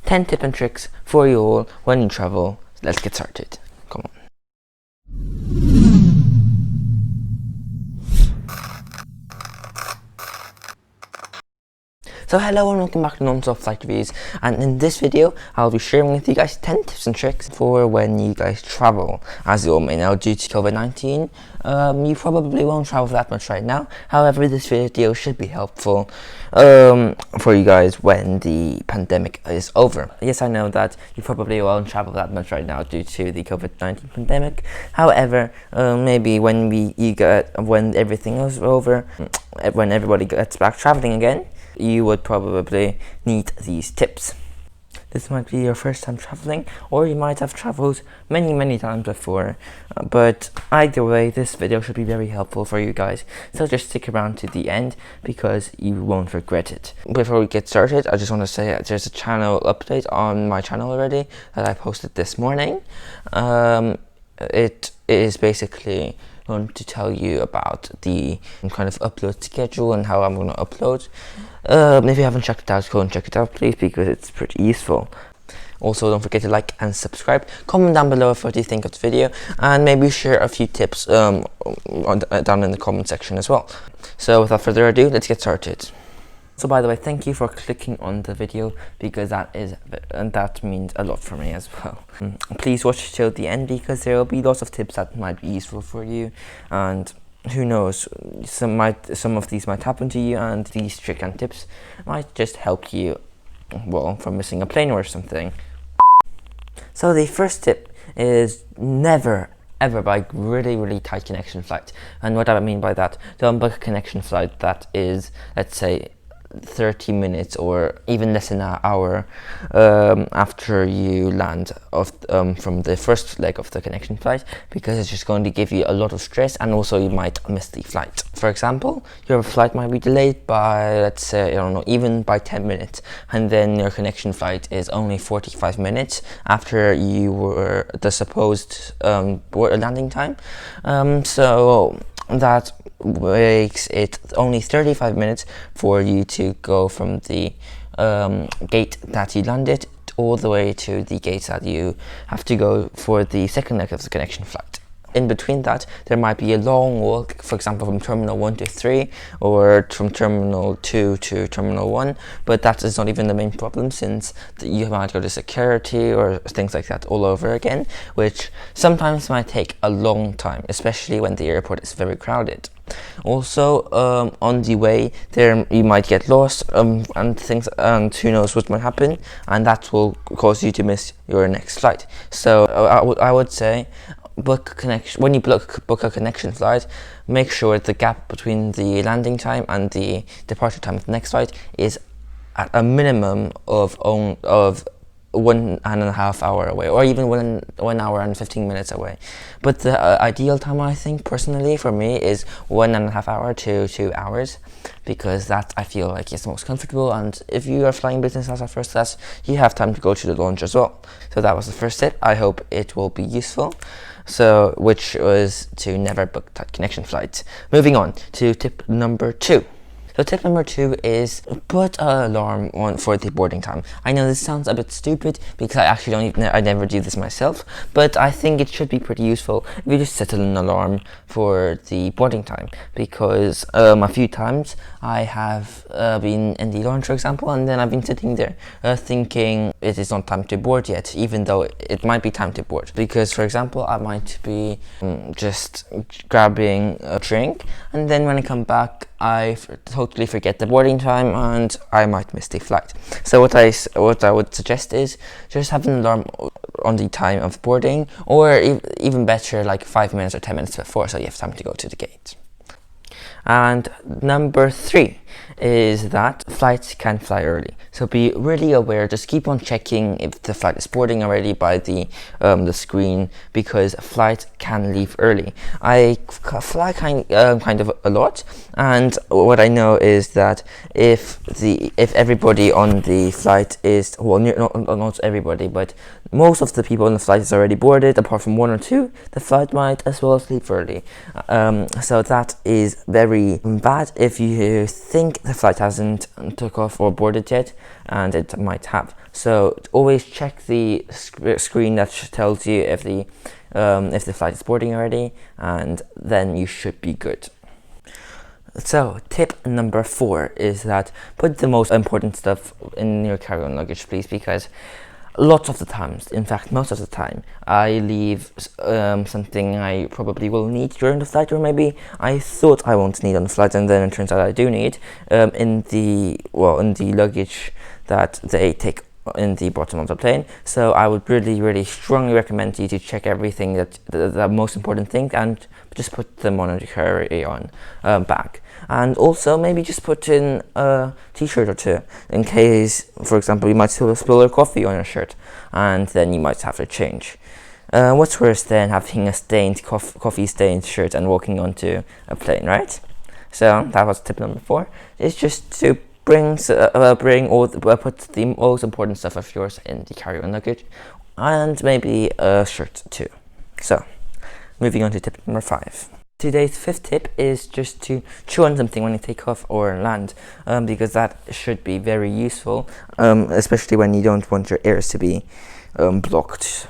10 tips and tricks for you all when you travel. Let's get started. Come on. So hello and welcome back to Non-Stop Flight Reviews, and in this video I'll be sharing with you guys 10 tips and tricks for when you guys travel. As you all may know, due to COVID-19, you probably won't travel that much right now. However, this video should be helpful for you guys when the pandemic is over. Yes, I know that you probably won't travel that much right now due to the COVID-19 pandemic. However, maybe when everything is over, when everybody gets back traveling again, you would probably need these tips. This might be your first time traveling, or you might have traveled many times before, but either way this video should be very helpful for you guys, so just stick around to the end because you won't regret it. Before we get started, I just want to say there's a channel update on my channel already that I posted this morning. It is basically going to tell you about the kind of upload schedule and how I'm going to upload. If you haven't checked it out, go and check it out please, because it's pretty useful. Also, don't forget to like and subscribe. Comment down below what you think of the video, and maybe share a few tips down in the comment section as well. So without further ado, let's get started. So by the way, thank you for clicking on the video, because that means a lot for me as well. Please watch till the end, because there will be lots of tips that might be useful for you, and who knows, some of these might happen to you, and these tricks and tips might just help you, well, from missing a plane or something. So the first tip is never ever buy really tight connection flight. And what I mean by that, don't book a connection flight that is, let's say, 30 minutes or even less than an hour after you land from the first leg of the connection flight, because it's just going to give you a lot of stress, and also you might miss the flight. For example, your flight might be delayed by, let's say, I don't know, even by 10 minutes, and then your connection flight is only 45 minutes after you were the supposed landing time. So that makes it only 35 minutes for you to go from the gate that you landed all the way to the gate that you have to go for the second leg of the connection flight. In between that, there might be a long walk, for example, from Terminal 1 to 3, or from Terminal 2 to Terminal 1, but that is not even the main problem, since you might go to security or things like that all over again, which sometimes might take a long time, especially when the airport is very crowded. Also, on the way there you might get lost and things, and who knows what might happen, and that will cause you to miss your next flight. So I would say, when you book a connection flight, make sure the gap between the landing time and the departure time of the next flight is at a minimum of 1.5 hours away, or even 1 hour and 15 minutes away. But the ideal time, I think personally for me, is 1.5 hours to 2 hours, because that I feel like is most comfortable, and if you are flying business class or first class, you have time to go to the lounge as well. So that was the first tip. I hope it will be useful. So, which was to never book tight connection flights. Moving on to tip number 2. So tip number 2 is put an alarm on for the boarding time. I know this sounds a bit stupid, because I never do this myself, but I think it should be pretty useful if you just set an alarm for the boarding time, because a few times I have been in the lounge, for example, and then I've been sitting there thinking it is not time to board yet, even though it might be time to board. Because, for example, I might be just grabbing a drink, and then when I come back I totally forget the boarding time, and I might miss the flight. So what I would suggest is just have an alarm on the time of boarding, or even better, like 5 minutes or 10 minutes before, so you have time to go to the gate. And number 3 is that flights can fly early. So be really aware, just keep on checking if the flight is boarding already by the screen, because flights can leave early. I fly kind of a lot, and what I know is that if everybody on the flight is, well, not everybody, but most of the people on the flight is already boarded, apart from 1 or 2, the flight might as well leave early. So that is very bad if you think think the flight hasn't took off or boarded yet, and it might have. So always check the screen that tells you if the flight is boarding already, and then you should be good. So tip number 4 is that put the most important stuff in your carry-on luggage, please, because lots of the times, in fact most of the time, I leave something I probably will need during the flight, or maybe I thought I won't need on the flight, and then it turns out I do need in the luggage that they take in the bottom of the plane. So I would really strongly recommend you to check everything, that the most important thing, and just put them on a carry-on bag. And also maybe just put in a t-shirt or two, in case, for example, you might spill your coffee on your shirt, and then you might have to change. What's worse than having a stained coffee stained shirt and walking onto a plane, right? So that was tip number 4. It's just to put the most important stuff of yours in the carry-on luggage, and maybe a shirt too. So moving on to tip number 5. Today's 5th tip is just to chew on something when you take off or land, because that should be very useful, especially when you don't want your ears to be blocked.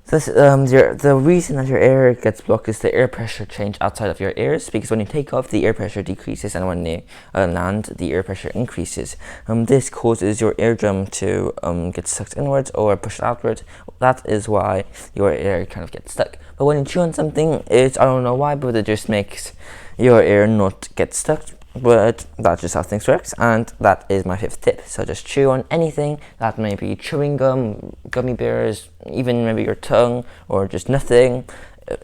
The reason that your air gets blocked is the air pressure change outside of your ears, because when you take off, the air pressure decreases, and when you land, the air pressure increases. This causes your eardrum to get sucked inwards or pushed outwards. That is why your air kind of gets stuck. But when you chew on something, I don't know why, but it just makes your air not get stuck. But that's just how things works, and that is my 5th tip. So just chew on anything. That may be chewing gum, gummy bears, even maybe your tongue, or just nothing.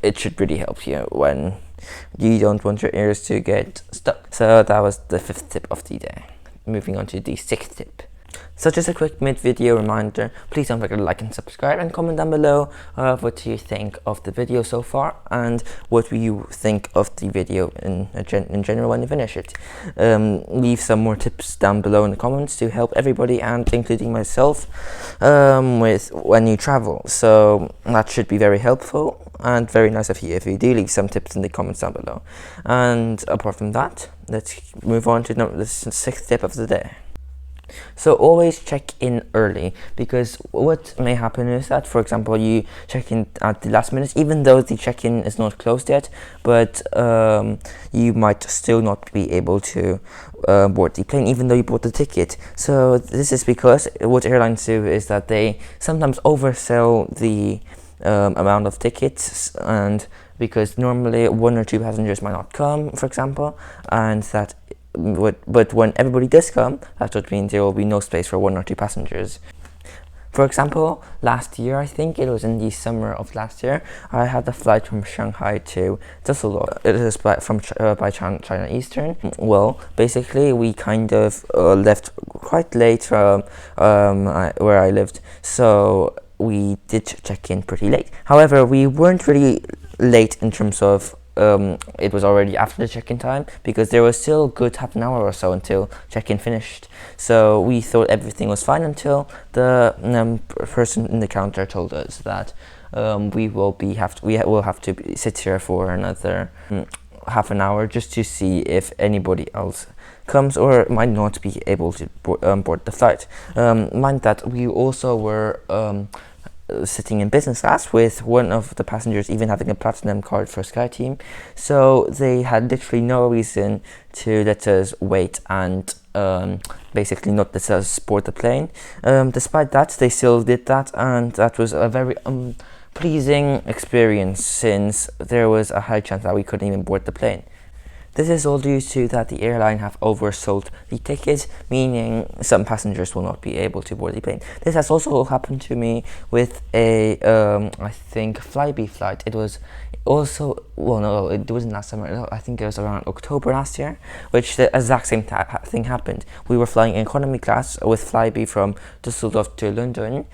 It should really help you when you don't want your ears to get stuck. So that was the 5th tip of the day. Moving on to the 6th tip. So just a quick mid-video reminder, please don't forget to like and subscribe, and comment down below what you think of the video so far, and what you think of the video in general when you finish it. Leave some more tips down below in the comments to help everybody, and including myself, with when you travel. So that should be very helpful, and very nice of you if you do leave some tips in the comments down below. And apart from that, let's move on to the 6th tip of the day. So always check in early, because what may happen is that, for example, you check in at the last minute, even though the check-in is not closed yet, but you might still not be able to board the plane, even though you bought the ticket. So this is because what airlines do is that they sometimes oversell the amount of tickets, and because normally 1 or 2 passengers might not come, for example, and that but when everybody does come, that would mean there will be no space for 1 or 2 passengers. For example, last year, I think it was in the summer of last year, I had a flight from Shanghai to Düsseldorf. It is by China Eastern. Well, basically, we kind of left quite late from where I lived, so we did check in pretty late. However, we weren't really late in terms of it was already after the check-in time, because there was still a good half an hour or so until check-in finished. So we thought everything was fine until the person in the counter told us that we will have to sit here for another half an hour just to see if anybody else comes or might not be able to board the flight. Mind that we also were sitting in business class, with one of the passengers even having a platinum card for SkyTeam, so they had literally no reason to let us wait and basically not let us board the plane. Despite that, they still did that, and that was a very pleasing experience, since there was a high chance that we couldn't even board the plane. This is all due to that the airline have oversold the tickets, meaning some passengers will not be able to board the plane. This has also happened to me with a, I think, Flybe flight. It was also, well, no, it wasn't last summer. I think it was around October last year, which the exact same thing happened. We were flying in economy class with Flybe from Düsseldorf to London,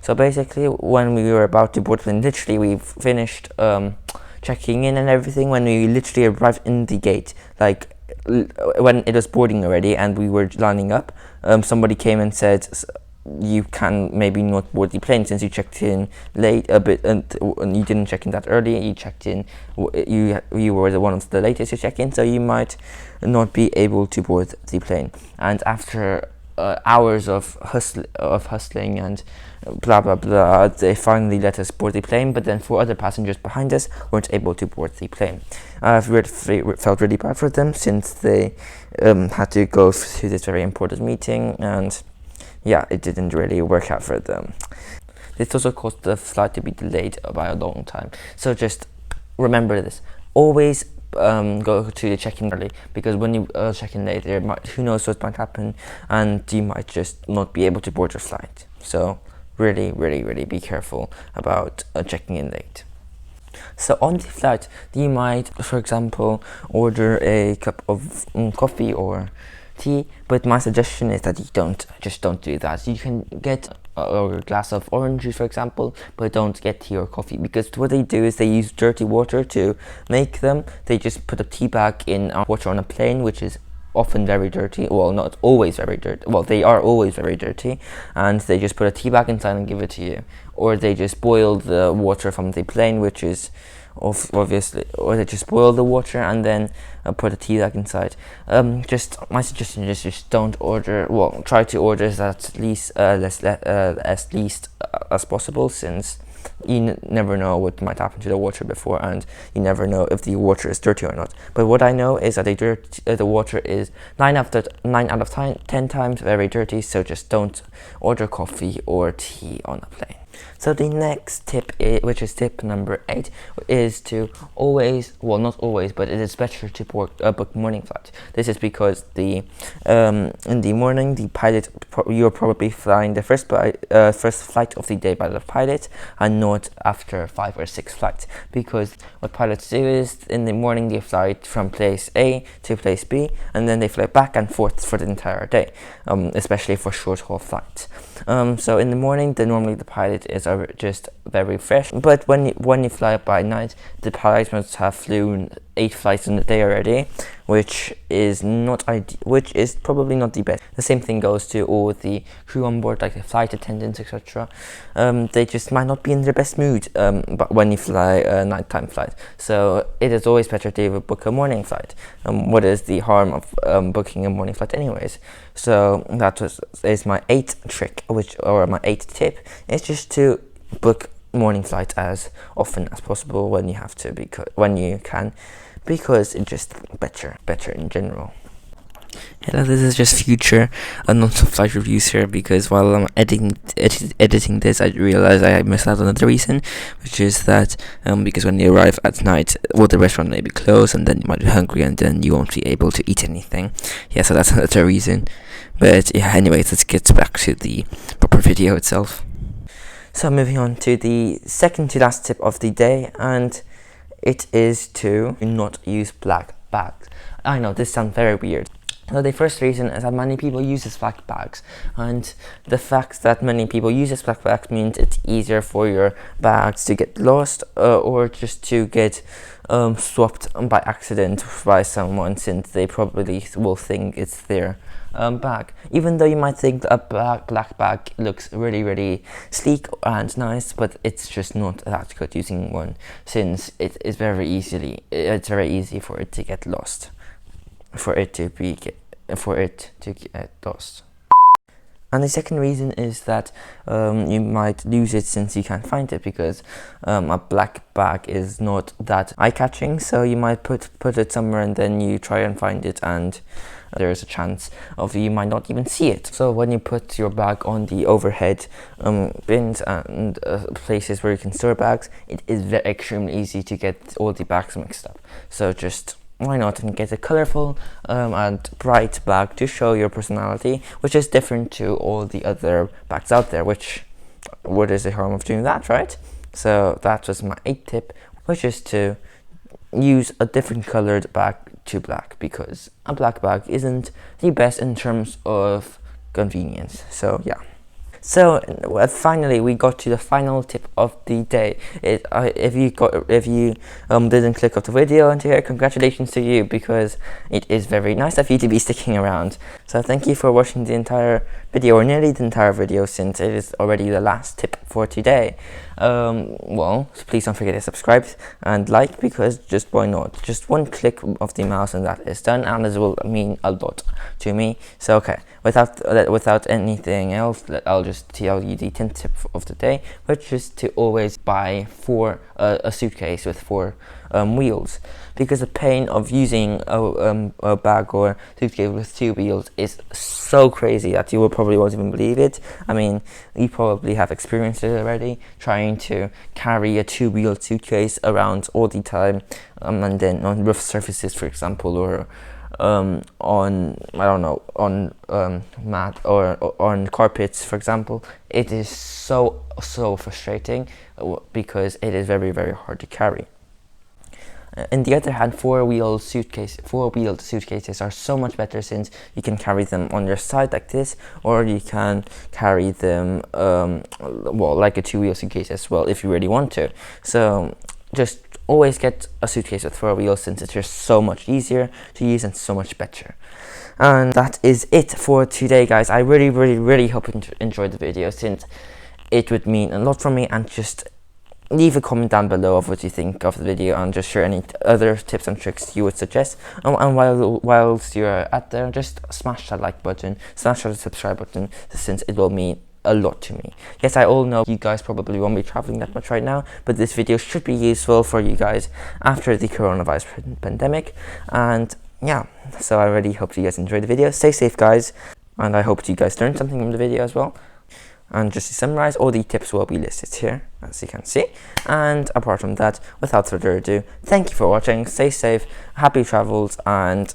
so basically when we were about to board the plane, literally we finished checking in and everything, when we literally arrived in the gate, like when it was boarding already and we were lining up, somebody came and said, you can maybe not board the plane since you checked in late a bit, and you didn't check in that early. You checked in, you were one of the latest to check in, so you might not be able to board the plane. And after hours of hustling and blah blah blah, they finally let us board the plane. But then 4 other passengers behind us weren't able to board the plane. I've felt really bad for them since they had to go to this very important meeting, and yeah, it didn't really work out for them. This also caused the flight to be delayed by a long time. So just remember this: always go to the check-in early, because when you check in late, who knows what might happen, and you might just not be able to board your flight. So really, really, really be careful about checking in late. So on the flight, you might, for example, order a cup of coffee or tea, but my suggestion is that you don't do that. You can get a glass of orange juice, for example, but don't get tea or coffee, because what they do is they use dirty water to make them. They just put a tea bag in water on a plane, which is often very dirty. Well, not always very dirty. Well, they are always very dirty, and they just put a tea bag inside and give it to you. Or they just boil the water from the plane, which is obviously, or they just boil the water and then put a tea bag inside. Just my suggestion is just don't order. Well, try to order as least as possible, since you never know what might happen to the water before, and you never know if the water is dirty or not. But what I know is that the water is 9 out of 10 times very dirty. So just don't order coffee or tea on a plane. So the next tip, which is tip number 8, is to always, well, not always, but it is better to book morning flight. This is because in the morning, the pilot, you're probably flying the first flight of the day by the pilot, and not after 5 or 6 flights. Because what pilots do is in the morning they fly from place A to place B, and then they fly back and forth for the entire day, especially for short haul flights. So in the morning, normally the pilot is just very fresh, but when you fly by night, the pilot must have flown 8 flights in the day already, which is probably not the best. The same thing goes to all the crew on board, like the flight attendants, etc. They just might not be in their best mood but when you fly a nighttime flight. So it is always better to book a morning flight. What is the harm of booking a morning flight anyways? So that is my 8th trick, or my 8th tip, is just to book morning flight as often as possible when you can, because it's just better in general. Hello, this is just future non-flight reviews here, because while I'm editing this, I realized I missed out on another reason, which is that because when you arrive at night, the restaurant may be closed, and then you might be hungry, and then you won't be able to eat anything. Yeah, so that's another reason. But yeah, anyways, let's get back to the proper video itself. So moving on to the second to last tip of the day, and it is to not use black bags. I know this sounds very weird. So the first reason is that many people use black bags, and the fact that many people use black bags means it's easier for your bags to get lost or just to get swapped by accident by someone, since they probably will think it's their bag. Even though you might think a black bag looks really, really sleek and nice, but it's just not that good using one, since it's very easy for it to get lost. For it to get lost. And the second reason is that you might lose it since you can't find it, because a black bag is not that eye-catching, so you might put it somewhere and then you try and find it, and there is a chance of you might not even see it. So when you put your bag on the overhead bins and places where you can store bags, it is extremely easy to get all the bags mixed up. So just why not and get a colorful and bright bag to show your personality, which is different to all the other bags out there, what is the harm of doing that, right? So that was my 8th tip, which is to use a different colored bag to black, because a black bag isn't the best in terms of convenience. So yeah. So finally, we got to the final tip of the day. If you didn't click off the video into here, congratulations to you, because it is very nice of you to be sticking around. So thank you for watching the entire video, or nearly the entire video, since it is already the last tip for today. Well, please don't forget to subscribe and like, because just why not? Just one click of the mouse and that is done, and this will mean a lot to me. So okay, without anything else, I'll just tell you the 10th tip of the day, which is to always buy a suitcase with 4 wheels, because the pain of using a bag or suitcase with 2 wheels is so crazy that you will probably won't even believe it. I mean, you probably have experienced it already, trying to carry a 2-wheeled suitcase around all the time, and then on rough surfaces, for example, or on, I don't know, on mat or on carpets, for example. It is so frustrating, because it is very hard to carry. On the other hand, 4-wheeled suitcases are so much better, since you can carry them on your side like this, or you can carry them well, like a 2-wheel suitcase as well, if you really want to. So just always get a suitcase with 4 wheels, since it's just so much easier to use and so much better. And that is it for today, guys. I really hope you enjoyed the video, since it would mean a lot for me. And just leave a comment down below of what you think of the video, and just share any other tips and tricks you would suggest. And whilst you're at there, just smash that like button, smash that subscribe button, since it will mean a lot to me. Yes, I all know you guys probably won't be traveling that much right now, but this video should be useful for you guys after the coronavirus pandemic. And yeah, so I really hope you guys enjoyed the video. Stay safe, guys, and I hope you guys learned something from the video as well. And just to summarize, all the tips will be listed here, as you can see. And apart from that, without further ado, thank you for watching, stay safe, happy travels, and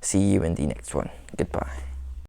see you in the next one. Goodbye.